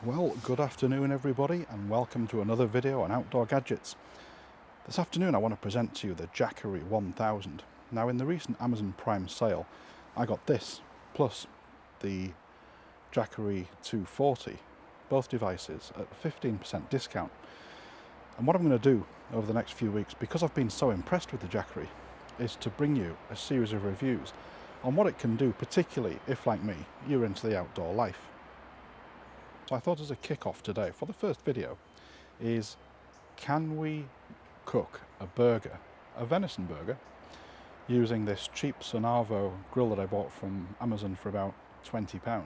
Well, good afternoon everybody, and welcome to another video on outdoor gadgets. This afternoon I want to present to you the Jackery 1000. Now, in the recent Amazon Prime sale I got this plus the Jackery 240, both devices at 15% discount. And what I'm going to do over the next few weeks, because I've been so impressed with the Jackery, is to bring you a series of reviews on what it can do, particularly if, like me, you're into the outdoor life. So I thought, as a kick-off today for the first video, is can we cook a burger, a venison burger, using this cheap Sonavo grill that I bought from Amazon for about £20?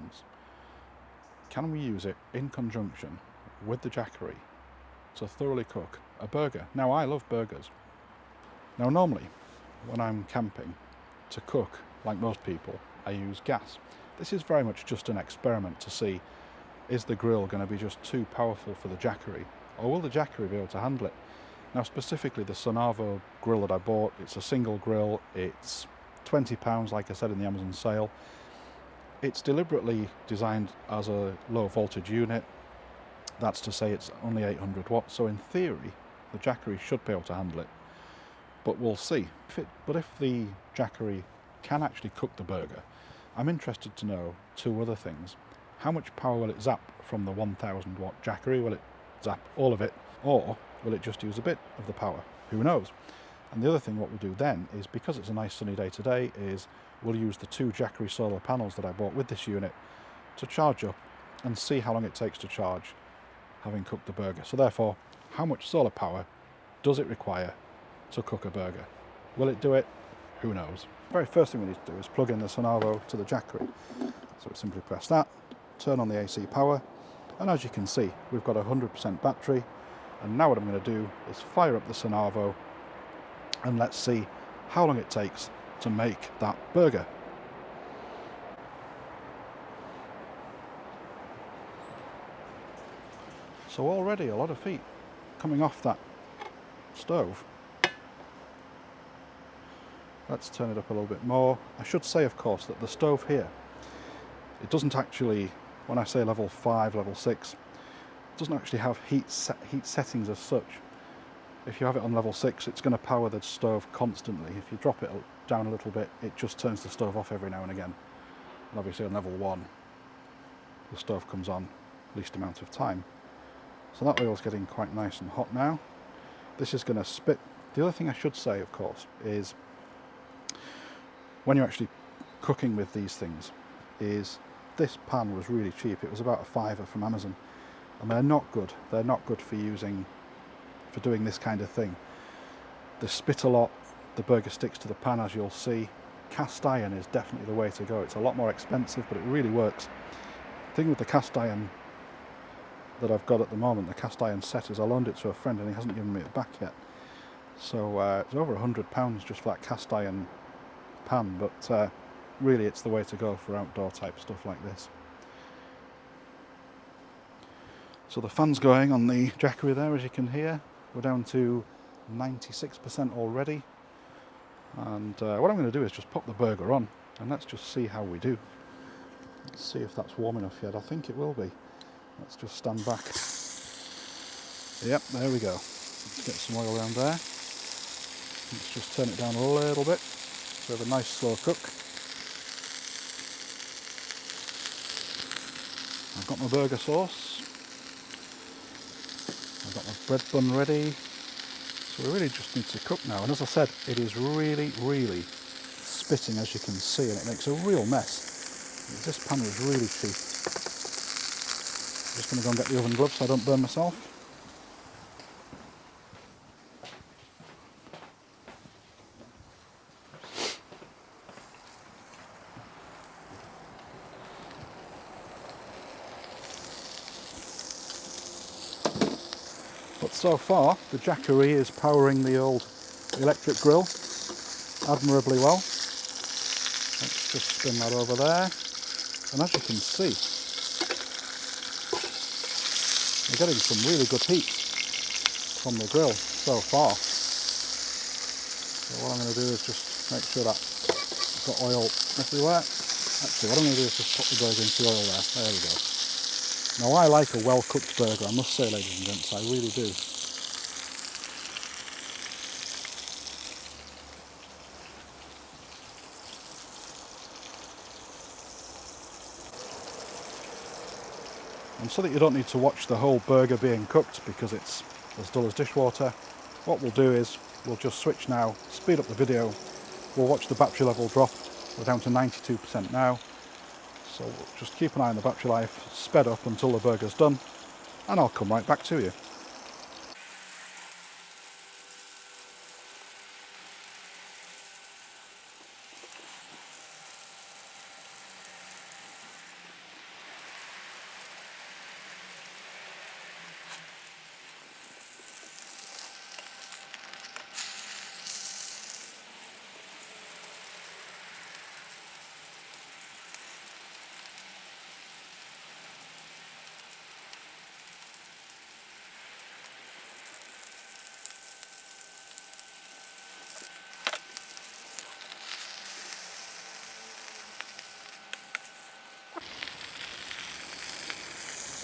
Can we use it in conjunction with the Jackery to thoroughly cook a burger? Now, I love burgers. Now, normally when I'm camping, to cook, like most people, I use gas. This is very much just an experiment to see, is the grill going to be just too powerful for the Jackery, or will the Jackery be able to handle it? Now, specifically the Sonavo grill that I bought, it's a single grill, it's £20 like I said in the Amazon sale. It's deliberately designed as a low voltage unit, that's to say it's only 800 watts, so in theory the Jackery should be able to handle it, but we'll see. But if the Jackery can actually cook the burger, I'm interested to know two other things. How much power will it zap from the 1000 watt Jackery? Will it zap all of it, or will it just use a bit of the power? Who knows? And the other thing what we'll do then is, because it's a nice sunny day today, is we'll use the two Jackery solar panels that I bought with this unit to charge up and see how long it takes to charge having cooked the burger. So therefore, how much solar power does it require to cook a burger? Will it do it? Who knows? The very first thing we need to do is plug in the Sonavo to the Jackery. So we simply press that, turn on the AC power, and as you can see, we've got a 100% battery. And now what I'm going to do is fire up the Sonavo and let's see how long it takes to make that burger. So already a lot of heat coming off that stove. Let's turn it up a little bit more. I should say, of course, that the stove here, it doesn't actually, when I say level 5, level 6, it doesn't actually have heat settings as such. If you have it on level 6, it's going to power the stove constantly. If you drop it down a little bit, it just turns the stove off every now and again. And obviously on level 1, the stove comes on least amount of time. So that oil's getting quite nice and hot now. This is going to spit. The other thing I should say, of course, is when you're actually cooking with these things, is this pan was really cheap. It was about a £5 from Amazon, and they're not good. They're not good for doing this kind of thing. They spit a lot, the burger sticks to the pan, as you'll see. Cast iron is definitely the way to go. It's a lot more expensive, but it really works. The thing with the cast iron that I've got at the moment, the cast iron set, is I loaned it to a friend and he hasn't given me it back yet. So it's over £100 just for that cast iron pan, but really it's the way to go for outdoor type stuff like this. So the fan's going on the Jackery there, as you can hear. We're down to 96% already, and what I'm going to do is just pop the burger on and let's just see how we do. Let's see if that's warm enough yet. I think it will be. Let's just stand back. Yep, there we go. Let's get some oil around there. Let's just turn it down a little bit so we have a nice slow cook. I've got my burger sauce. I've got my bread bun ready. So we really just need to cook now. And as I said, it is really, really spitting, as you can see, and it makes a real mess. This pan was really cheap. I'm just going to go and get the oven gloves so I don't burn myself. But so far, the Jackery is powering the old electric grill admirably well. Let's just spin that over there. And as you can see, we're getting some really good heat from the grill so far. So what I'm going to do is just make sure that I've got oil everywhere. Actually, what I'm going to do is just pop the burger into the oil there. There we go. Now I like a well cooked burger, I must say, ladies and gents, I really do. And so that you don't need to watch the whole burger being cooked because it's as dull as dishwater, what we'll do is we'll just switch now, speed up the video, we'll watch the battery level drop. We're down to 92% now, so we'll just keep an eye on the battery life, sped up until the burger's done, and I'll come right back to you.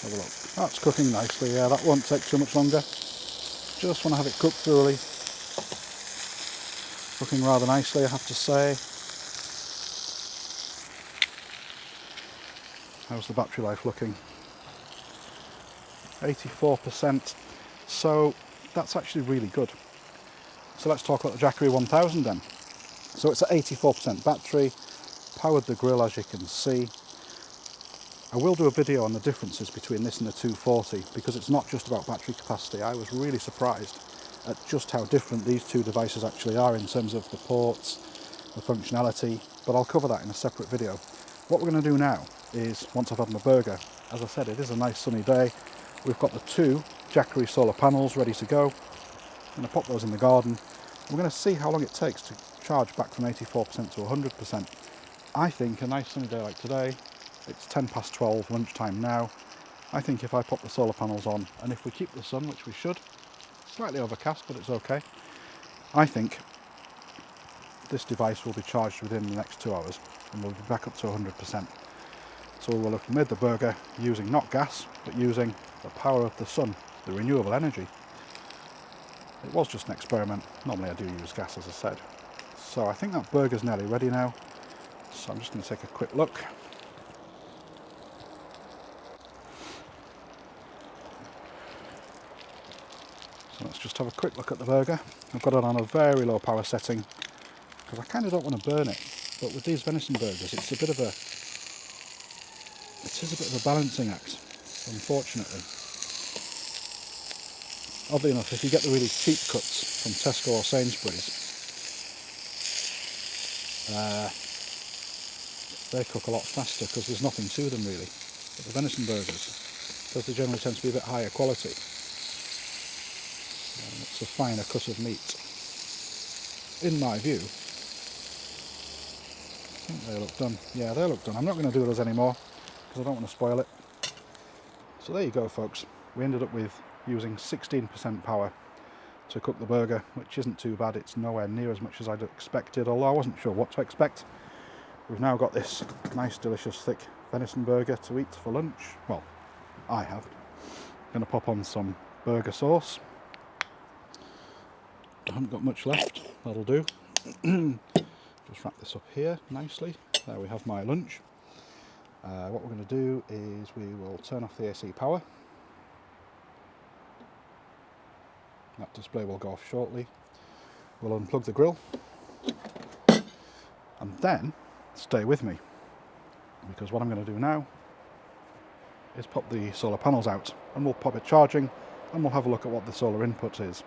Have a look. That's cooking nicely, yeah, that won't take too much longer. Just want to have it cooked thoroughly. Cooking rather nicely, I have to say. How's the battery life looking? 84%, so that's actually really good. So let's talk about the Jackery 1000 then. So it's at 84% battery, powered the grill as you can see. I will do a video on the differences between this and the 240 because it's not just about battery capacity. I was really surprised at just how different these two devices actually are in terms of the ports, the functionality, but I'll cover that in a separate video. What we're going to do now is, once I've had my burger, as I said, it is a nice sunny day. We've got the two Jackery solar panels ready to go. I'm going to pop those in the garden. We're going to see how long it takes to charge back from 84% to 100%. I think a nice sunny day like today, it's 10 past 12, lunchtime now. I think if I pop the solar panels on, and if we keep the sun, which we should, slightly overcast, but it's okay, I think this device will be charged within the next 2 hours, and we'll be back up to 100%. So we'll have made the burger using not gas, but using the power of the sun, the renewable energy. It was just an experiment. Normally I do use gas, as I said. So I think that burger's nearly ready now. So I'm just going to take a quick look. So let's just have a quick look at the burger. I've got it on a very low power setting because I kind of don't want to burn it. But with these venison burgers, it is a bit of a balancing act, unfortunately. Oddly enough, if you get the really cheap cuts from Tesco or Sainsbury's, they cook a lot faster because there's nothing to them really. But the venison burgers, because they generally tend to be a bit higher quality, it's a finer cut of meat. In my view, I think they look done. Yeah, they look done. I'm not going to do those anymore because I don't want to spoil it. So there you go, folks. We ended up with using 16% power to cook the burger, which isn't too bad. It's nowhere near as much as I'd expected, although I wasn't sure what to expect. We've now got this nice, delicious, thick venison burger to eat for lunch. Well, I have. Going to pop on some burger sauce. I haven't got much left. That'll do. Just wrap this up here nicely. There we have my lunch. What we're going to do is we will turn off the AC power. That display will go off shortly. We'll unplug the grill. And then, stay with me, because what I'm going to do now is pop the solar panels out and we'll pop it charging and we'll have a look at what the solar input is.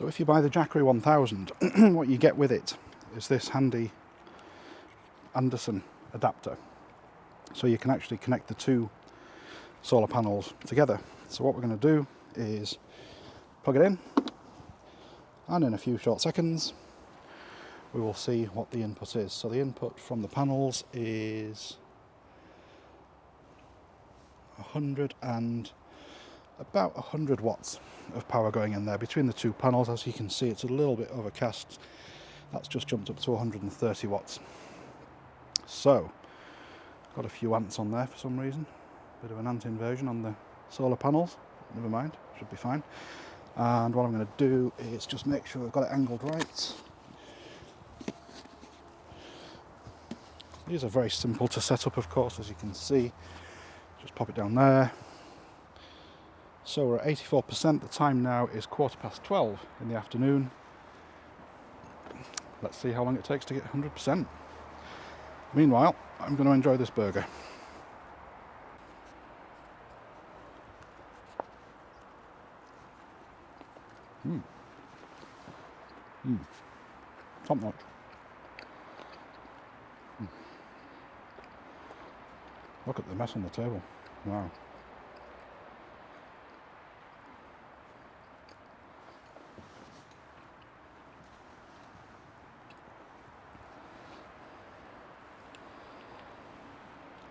So if you buy the Jackery 1000, what you get with it is this handy Anderson adapter. So you can actually connect the two solar panels together. So what we're going to do is plug it in, and in a few short seconds we will see what the input is. So the input from the panels is 100 watts of power going in there between the two panels. As you can see, it's a little bit overcast. That's just jumped up to 130 watts. So got a few ants on there for some reason. Bit of an ant invasion on the solar panels. Never mind, should be fine. And what I'm going to do is just make sure I've got it angled right. These are very simple to set up, of course, as you can see. Just pop it down there. So we're at 84%. The time now is 12:15 in the afternoon. Let's see how long it takes to get 100%. Meanwhile, I'm going to enjoy this burger. Top notch. Look at the mess on the table. Wow.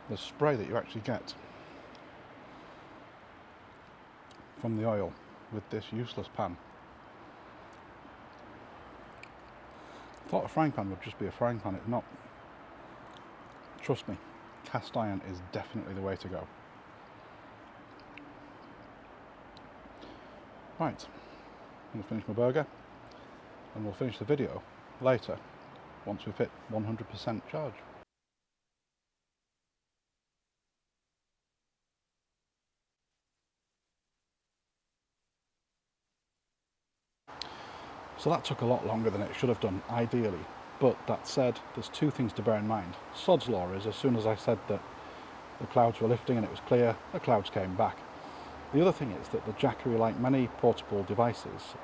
The spray that you actually get from the oil with this useless pan. I thought a frying pan would just be a frying pan. It's not. Trust me, cast iron is definitely the way to go. Right, I'm going to finish my burger and we'll finish the video later once we've hit 100% charge. So that took a lot longer than it should have done, ideally. But that said, there's two things to bear in mind. Sod's law is, as soon as I said that the clouds were lifting and it was clear, the clouds came back. The other thing is that the Jackery, like many portable devices,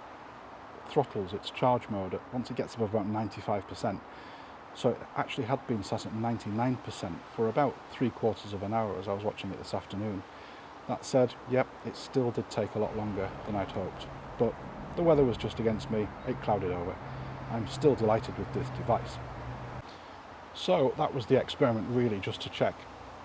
throttles its charge mode once it gets above about 95%. So it actually had been set at 99% for about 3/4 of an hour as I was watching it this afternoon. That said, yep, it still did take a lot longer than I'd hoped. But the weather was just against me, it clouded over. I'm still delighted with this device. So that was the experiment really, just to check,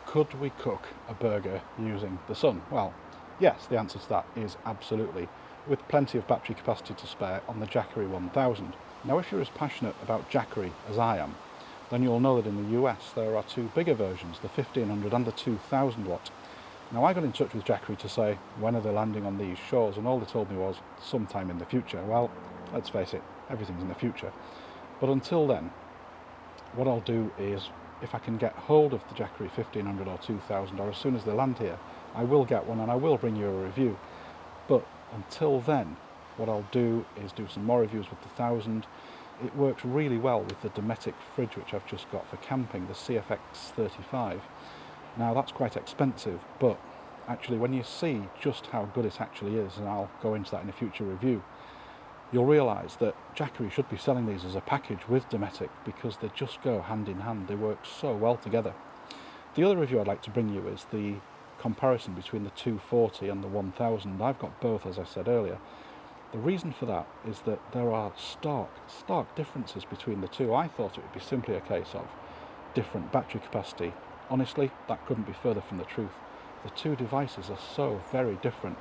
could we cook a burger using the sun? Well, yes, the answer to that is absolutely, with plenty of battery capacity to spare on the Jackery 1000. Now if you're as passionate about Jackery as I am, then you'll know that in the US there are two bigger versions, the 1500 and the 2000 watt. Now I got in touch with Jackery to say, when are they landing on these shores? And all they told me was, sometime in the future. Well, let's face it, everything's in the future. But until then, what I'll do is, if I can get hold of the Jackery 1500 or 2000, or as soon as they land here, I will get one and I will bring you a review. But until then, what I'll do is do some more reviews with the 1000. It works really well with the Dometic fridge which I've just got for camping, the CFX 35. Now that's quite expensive, but actually when you see just how good it actually is, and I'll go into that in a future review, you'll realise that Jackery should be selling these as a package with Dometic because they just go hand in hand. They work so well together. The other review I'd like to bring you is the comparison between the 240 and the 1000. I've got both, as I said earlier. The reason for that is that there are stark differences between the two. I thought it would be simply a case of different battery capacity. Honestly, that couldn't be further from the truth. The two devices are so very different.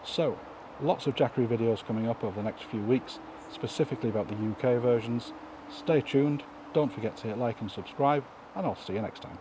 So, lots of Jackery videos coming up over the next few weeks, specifically about the UK versions. Stay tuned, don't forget to hit like and subscribe, and I'll see you next time.